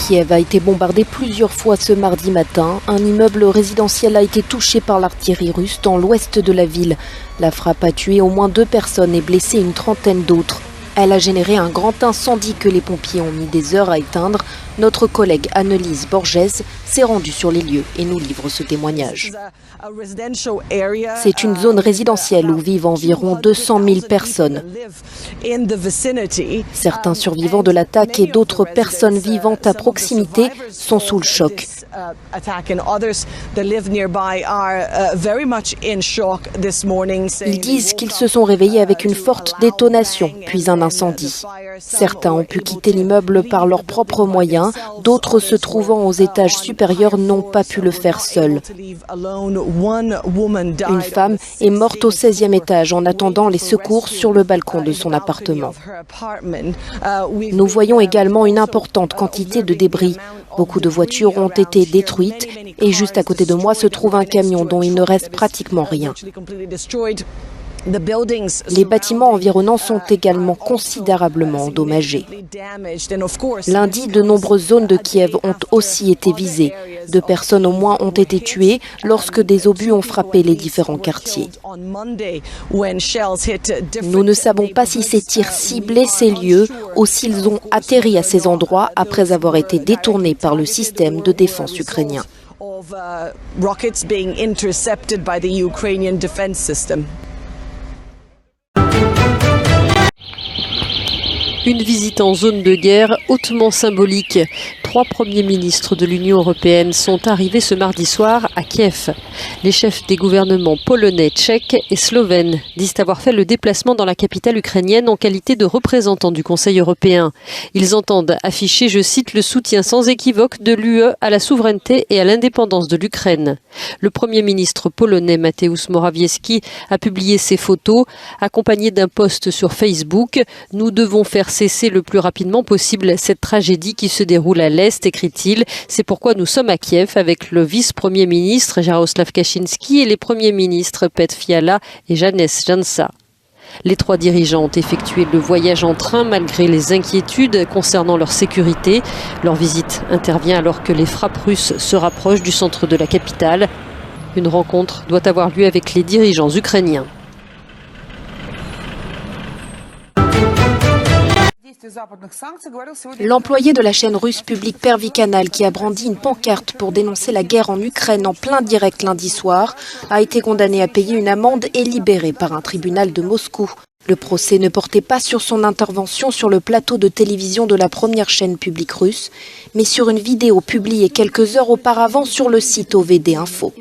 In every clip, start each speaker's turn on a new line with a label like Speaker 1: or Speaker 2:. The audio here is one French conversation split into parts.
Speaker 1: Kiev a été bombardé plusieurs fois ce mardi matin. Un immeuble résidentiel a été touché par l'artillerie russe dans l'ouest de la ville. La frappe a tué au moins 2 personnes et blessé une trentaine d'autres. Elle a généré un grand incendie que les pompiers ont mis des heures à éteindre. Notre collègue Annelise Borges s'est rendue sur les lieux et nous livre ce témoignage. C'est une zone résidentielle où vivent environ 200 000 personnes. Certains survivants de l'attaque et d'autres personnes vivant à proximité sont sous le choc. Ils disent qu'ils se sont réveillés avec une forte détonation, puis un incendie. Certains ont pu quitter l'immeuble par leurs propres moyens, d'autres se trouvant aux étages supérieurs n'ont pas pu le faire seuls. Une femme est morte au 16e étage en attendant les secours sur le balcon de son appartement. Nous voyons également une importante quantité de débris. Beaucoup de voitures ont été détruites et juste à côté de moi se trouve un camion dont il ne reste pratiquement rien. Les bâtiments environnants sont également considérablement endommagés. Lundi, de nombreuses zones de Kiev ont aussi été visées. 2 personnes au moins ont été tuées lorsque des obus ont frappé les différents quartiers. Nous ne savons pas si ces tirs ciblaient ces lieux ou s'ils ont atterri à ces endroits après avoir été détournés par le système de défense ukrainien.
Speaker 2: Une visite en zone de guerre hautement symbolique. 3 premiers ministres de l'Union européenne sont arrivés ce mardi soir à Kiev. Les chefs des gouvernements polonais, tchèques et slovènes disent avoir fait le déplacement dans la capitale ukrainienne en qualité de représentants du Conseil européen. Ils entendent afficher, je cite, le soutien sans équivoque de l'UE à la souveraineté et à l'indépendance de l'Ukraine. Le premier ministre polonais Mateusz Morawiecki a publié ces photos, accompagnées d'un post sur Facebook. « Nous devons faire cesser le plus rapidement possible cette tragédie qui se déroule à l'Est, écrit-il. C'est pourquoi nous sommes à Kiev avec le vice-premier ministre Jarosław Kaczyński et les premiers ministres Petr Fiala et Janez Janša. Les 3 dirigeants ont effectué le voyage en train malgré les inquiétudes concernant leur sécurité. Leur visite intervient alors que les frappes russes se rapprochent du centre de la capitale. Une rencontre doit avoir lieu avec les dirigeants ukrainiens.
Speaker 1: L'employé de la chaîne russe publique Pervy Canal, qui a brandi une pancarte pour dénoncer la guerre en Ukraine en plein direct lundi soir, a été condamné à payer une amende et libéré par un tribunal de Moscou. Le procès ne portait pas sur son intervention sur le plateau de télévision de la première chaîne publique russe, mais sur une vidéo publiée quelques heures auparavant sur le site OVD Info.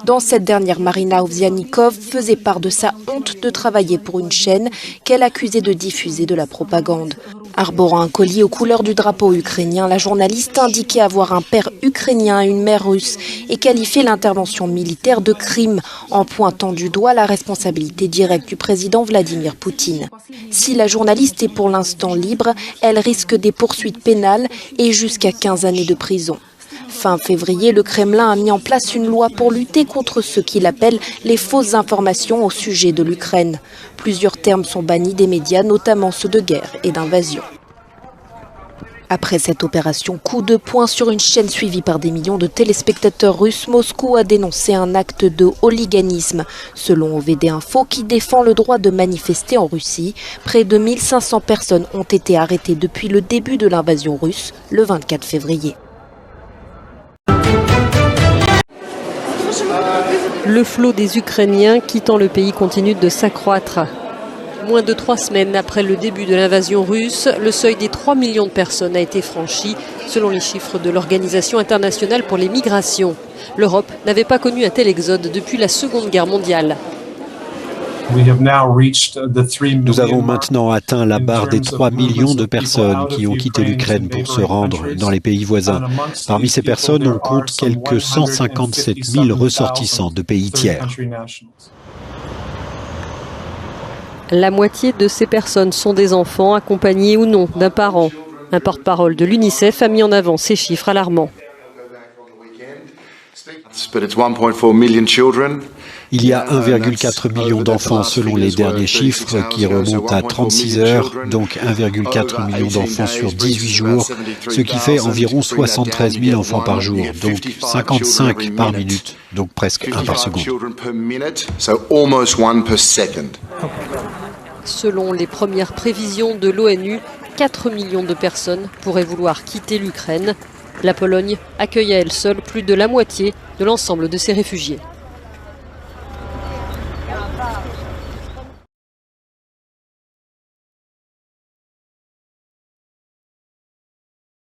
Speaker 1: Dans cette dernière, Marina Ovsiannikov faisait part de sa honte de travailler pour une chaîne qu'elle accusait de diffuser de la propagande. Arborant un collier aux couleurs du drapeau ukrainien, la journaliste indiquait avoir un père ukrainien et une mère russe et qualifiait l'intervention militaire de crime en pointant du doigt la responsabilité directe du président Vladimir Poutine. Si la journaliste est pour l'instant libre, elle risque des poursuites pénales et jusqu'à 15 années de prison. Fin février, le Kremlin a mis en place une loi pour lutter contre ce qu'il appelle les fausses informations au sujet de l'Ukraine. Plusieurs termes sont bannis des médias, notamment ceux de guerre et d'invasion. Après cette opération coup de poing sur une chaîne suivie par des millions de téléspectateurs russes, Moscou a dénoncé un acte de hooliganisme. Selon OVD Info, qui défend le droit de manifester en Russie, près de 1500 personnes ont été arrêtées depuis le début de l'invasion russe, le 24 février.
Speaker 2: Le flot des Ukrainiens quittant le pays continue de s'accroître. Moins de 3 semaines après le début de l'invasion russe, le seuil des 3 millions de personnes a été franchi, selon les chiffres de l'Organisation internationale pour les migrations. L'Europe n'avait pas connu un tel exode depuis la Seconde Guerre mondiale.
Speaker 3: Nous avons maintenant atteint la barre des 3 millions de personnes qui ont quitté l'Ukraine pour se rendre dans les pays voisins. Parmi ces personnes, on compte quelques 157 000 ressortissants de pays tiers.
Speaker 2: La moitié de ces personnes sont des enfants accompagnés ou non d'un parent. Un porte-parole de l'UNICEF a mis en avant ces chiffres alarmants.
Speaker 3: Il y a 1,4 million d'enfants selon les derniers chiffres qui remontent à 36 heures, donc 1,4 million d'enfants sur 18 jours, ce qui fait environ 73 000 enfants par jour, donc 55 par minute, donc presque 1 par seconde.
Speaker 2: Selon les premières prévisions de l'ONU, 4 millions de personnes pourraient vouloir quitter l'Ukraine. La Pologne accueille à elle seule plus de la moitié de l'ensemble de ces réfugiés.